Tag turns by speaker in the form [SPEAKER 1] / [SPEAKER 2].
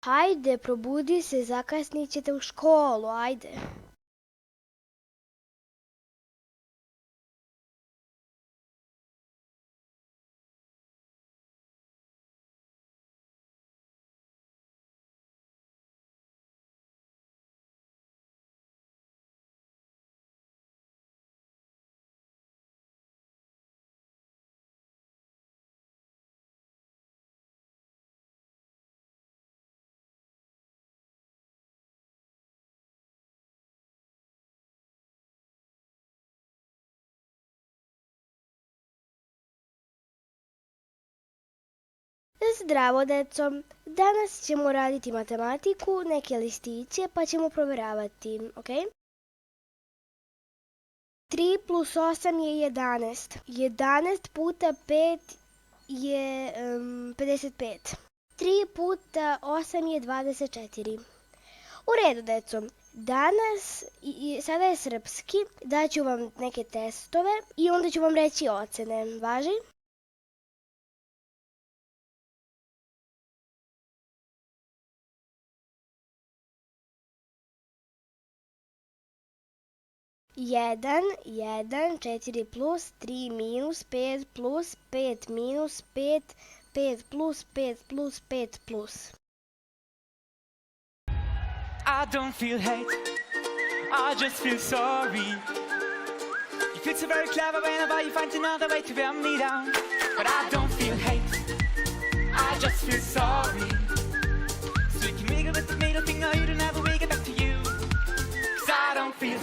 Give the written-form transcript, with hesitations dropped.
[SPEAKER 1] Hajde, probudi se, zakasnit ćete u školu, ajde. Zdravo, deco. Danas ćemo raditi matematiku, neke listiće, pa ćemo provjeravati, ok? 3 plus 8 je 11. 11 puta 5 je 55. 3 puta 8 je 24. U redu, deco. Sada je srpski, daću vam neke testove i onda ću vam reći ocene. Važi? Jedan, 4 plus, 3 minus, 5 plus, 5 minus, 5, 5 plus, 5 plus, 5 plus.
[SPEAKER 2] I don't feel hate, I just feel sorry. You feel so very clever whenever you find another way to wear me down. But I don't feel hate, I just feel sorry. So you can wiggle with the middle finger, you don't ever wiggle back to you. 'Cause I don't feel